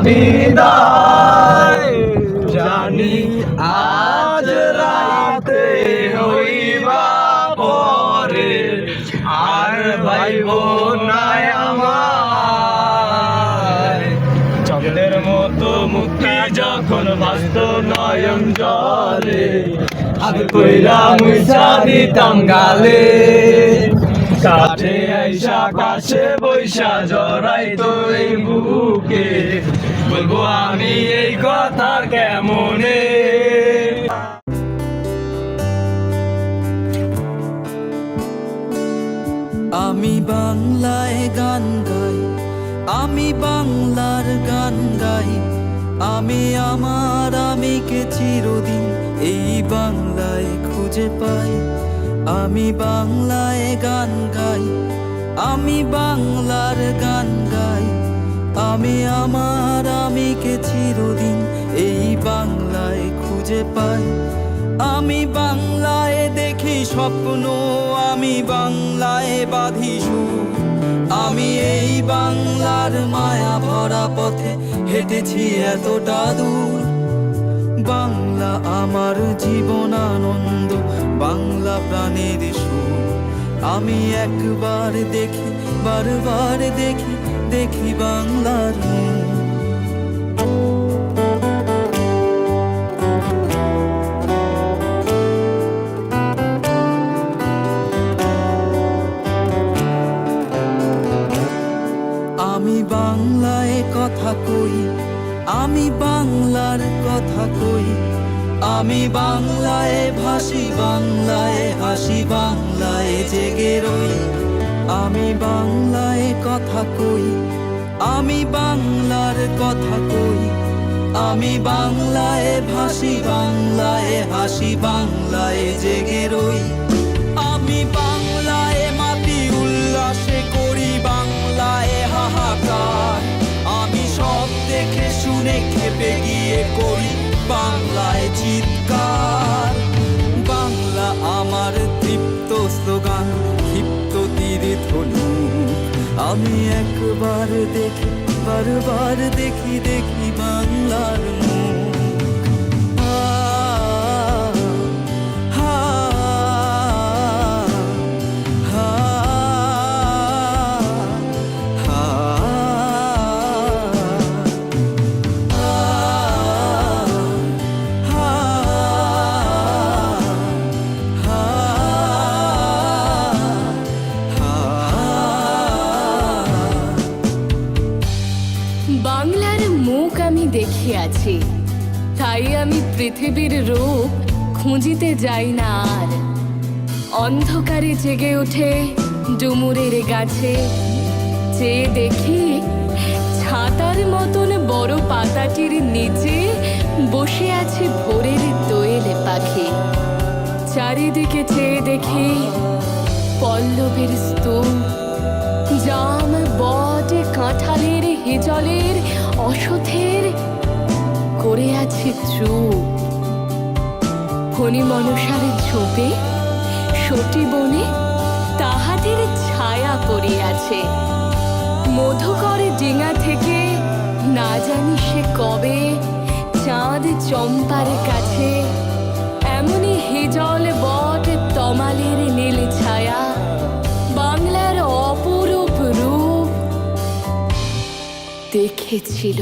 বিদায় জানি আজ রাতে হইবা পরে আর ভাইব নাই আমার চন্দ্রের মতো মুক্তি যখন বাস্ত নয়ন জলে আমি কইরা মুইসা দিতাম গালে কাছে আইসা কাছে বৈশা জড়াই তো এই বুকে বলবো আমি এই কথা কেমনে আমি বাংলায় গান গাই আমি বাংলার গান গাই আমি আমার আমিকে চিরদিন এই বাংলায় খুঁজে পাই আমি বাংলায় গান গাই আমি বাংলার গান গাই আমি আমার আমিকে চিরদিন এই বাংলায় খুঁজে পাই আমি বাংলায় দেখি স্বপ্ন আমি বাংলায় বাঁধি সুর আমি এই বাংলার মায়া ভরা পথে হেঁটেছি এতটা দূর বাংলা আমার জীবন আনন্দ বাংলা প্রাণের সুর আমি একবার দেখি বারবার দেখি দেখি বাংলার মুখ আমি বাংলায় কথা কই আমি বাংলার কথা কই আমি বাংলায় ভাসি বাংলায় হাসি বাংলায় জেগে রই আমি বাংলায় কথা কই আমি বাংলার কথা কই আমি বাংলায় ভাসি বাংলায় হাসি বাংলায় জেগে রই আমি বাংলায় মাটি উল্লাসে করি বাংলায় হাহাকার আমি সব দেখে শুনে খেপে গিয়ে করি বাংলায় চিৎকার বাংলা আমার তৃপ্ত স্লোগান ক্ষিপ্ত তীরে ধনুক আমি একবার দেখি বারবার দেখি দেখি বাংলার মুখ বাংলার মুখ আমি দেখে আছি তাই আমি পৃথিবীর রূপ খুঁজিতে যাই না আর অন্ধকারে জেগে ওঠে ডুমুরের গাছে চেয়ে দেখি ছাতার মতন বড় পাতাটির নিচে বসে আছে ভোরের দোয়েল পাখি চারিদিকে চেয়ে দেখি পল্লবের স্তূপ জাম বট কাঁঠালের হিজলের অসথের করে আছে চুপ ফণি মনসার ঝোপে সতী বনে তাহাদের ছায়া পড়িয়াছে মধুকর ডিঙা থেকে না জানি সে কবে চাঁদ চম্পার কাছে এমনি হিজল বট তমালের নীল ছায়া বাংলার অপরূপ রূপ দেখেছিল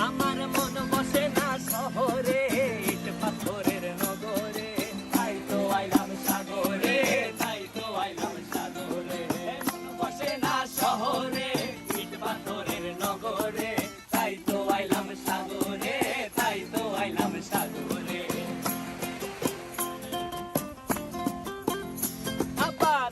আমার মন বসে না শহরে ইট পাথরের নগরে তাই তো আইলাম সাগরে তাই তো আইলাম সাগরে মন বসে না শহরে ইট পাথরের নগরে তাই তো আইলাম সাগরে তাই তো আইলাম সাগরে আবার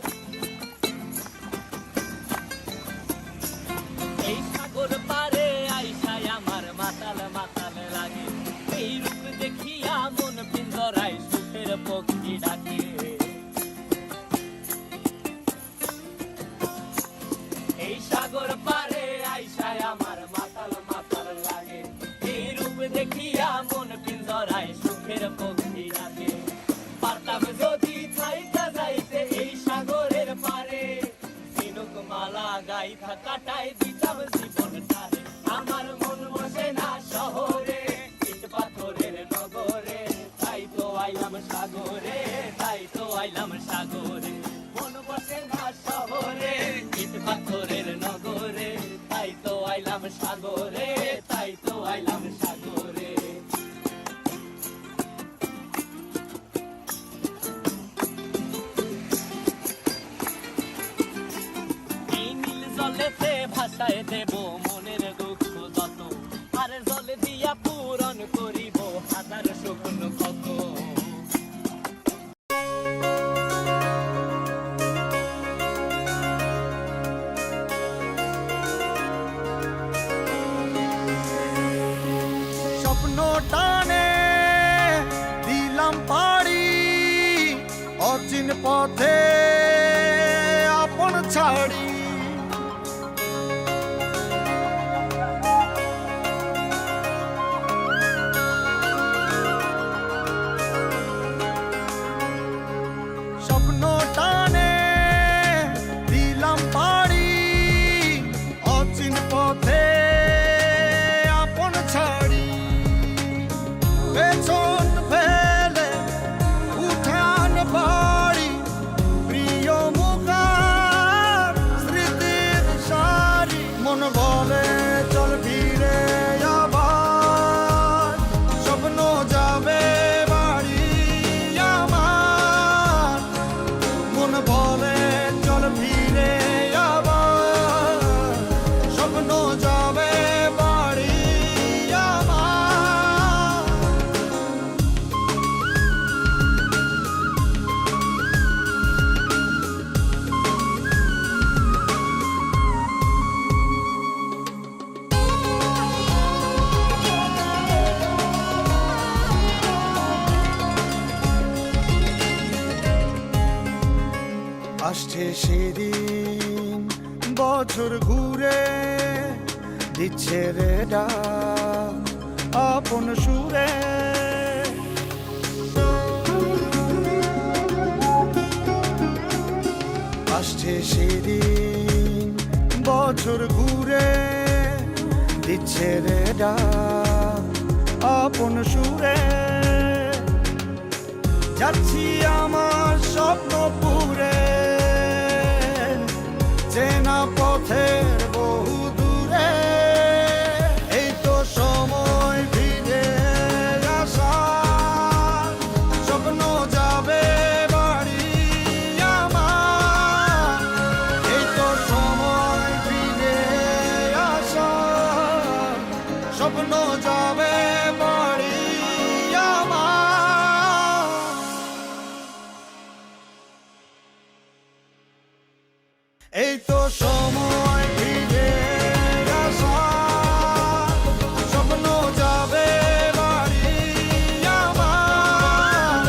এই সাগর পারে আইসায় আমার মাতাল মাতাল লাগে এই রূপ দেখিয়া মন পিঞ্জরায় সুখের পক্ষী ডাকে এই সাগর পারে আইসায় আমার মাতাল মাতাল লাগে এই রূপ দেখিয়া মন পিঞ্জরায় সুখের পক্ষী ডাকে পারতাম যদি ছাই কাটাই দিতাম জীবনটারে। আমার মন বসে না শহরে, ইট পাথরের নগরে, তাই তো আইলাম সাগরে, তাই তো আইলাম সাগরে। মন বসে না শহরে, ইট পাথরের নগরে, তাই তো আইলাম সাগরে, তাই তো আইলাম সাগরে। এই নীল জলেতে ভাসায় দেব মনের দুঃখ যত, আর জলে দিয়া পূরণ করিব হাজার শুকনো ক্ষত। স্বপ্ন টানে দিলাম পাড়ি, অচিন পথে আপন ছাড়ি। স্বপ্ন টানে দিলাম পাড়ি, অচিন পথে আপন ছাড়ি। পেছন ফেলে উঠান বাড়ি, প্রিয় মুখার স্মৃতির সারি। মন বলে চল ফিরে আবার, স্বপ্ন যাবে বাড়ি আমার। মন বলে চল ফিরে আবার, স্বপ্ন যাবে বাড়ি আমার। আসছে সেদিন বছর ঘুরে, দিচ্ছে রে ডাক আপন সুরে। আসছে সেদিন বছর ঘুরে, দিচ্ছে রে ডাক আপন সুরে। যাচ্ছি আমার স্বপ্ন পুরে, চেনা পথের বহু দূরে। এই তো সময় ফিরে আসার, স্বপ্ন যাবে বাড়ি আমার। এই তো সময় ফিরে আসার, স্বপ্ন যাবে বাড়ি আমার। এই তো সময় ফিরে আসার, স্বপ্ন যাবে বাড়ি আমার।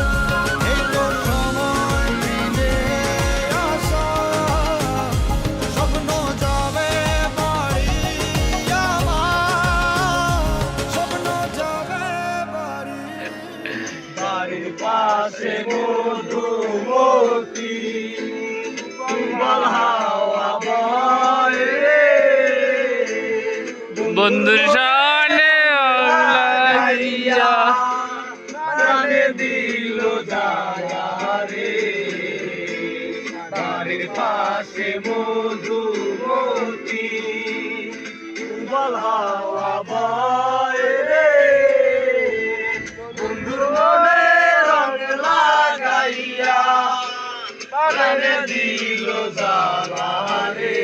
এই তো সময় ফিরে আসার, স্বপ্ন যাবে বাড়ি আমার। স্বপ্ন যাবে বাড়ি। বাড়ির পাশে মধুমতি, তুমার হাওয়া বয় রে। বন্ধুর সামনে লাইয়া প্রাণে দিল জায়া রে। বাড়ির পাশে মধুমতি, তুমার হাওয়া বয় রে। বন্ধুর মনে রং লাগাইয়া প্রাণে দিল জ্বালা রে।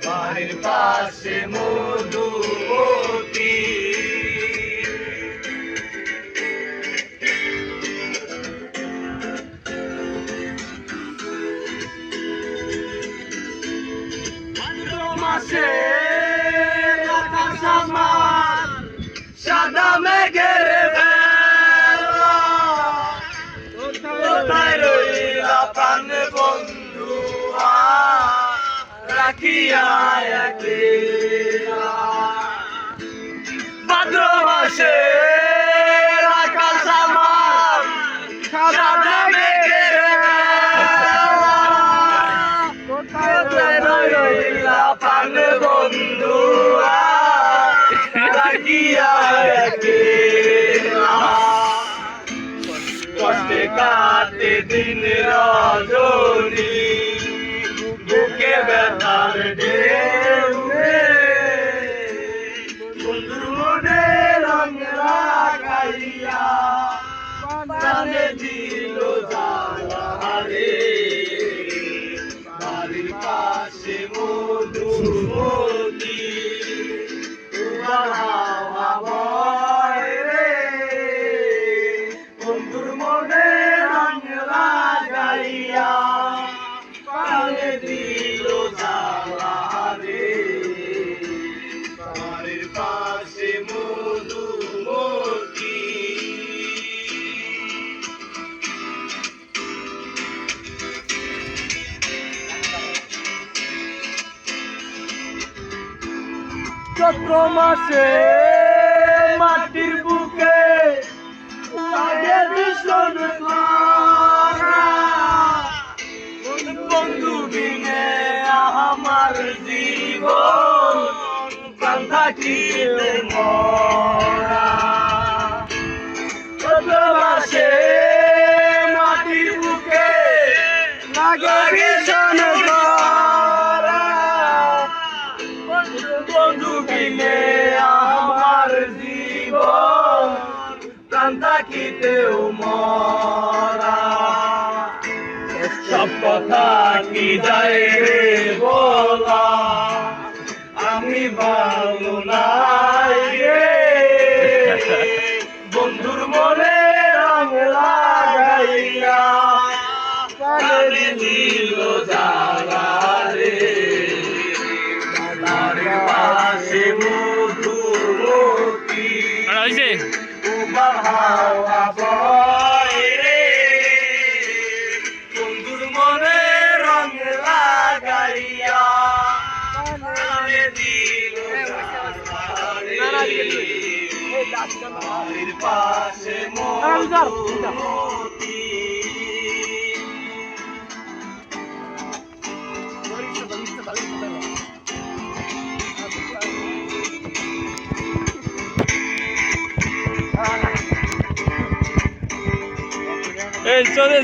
বাড়ির পাশে মধুমতি। ভাদ্র মাসে আকাশ আমার সাদা মেঘের বেলা। কোথায় রইলা প্রাণ বন্ধু রাখিয়া একলা। ভাদ্র মাসে আকাশ আমার সাদা মেঘের বেলা। কোথায় রইলা দিয়া কষ্টে কাটে দিন রজনী বুকে ব্যথার ঢেউ বন্ধুর মনে রং লাগাইয়া প্রাণে দিল জ্বালা রে বাড়ির পাশে মধুমতি হাওয়া বয় রে বন্ধুর মনে রং লাগাইয়া প্রাণে দিল জ্বালা রে বাড়ির পাশে মধুমতি চৈত্র মাসে মাটির বুকে লাগে ভীষণ খরা বন্ধু বিনে আমার জীবন প্রাণ থাকিতে মরা চৈত্র মাসে মাটির বুকে লাগে ভীষণ খরা বন্ধু বিনে আমার জীবন প্রাণ থাকিতেও মরা সব কথা কি যায় রে বলা আমি ভালো নাই রে বন্ধুর মনে রং লাগাইয়া প্রাণে দিল জ্বালা রে পাশে মধুমতি উবার হাওয়া বয় রে বন্ধুর মনে রং লাগাইয়া প্রাণে দিল জ্বালা রে বাড়ির পাশে মধুমতি এই চলে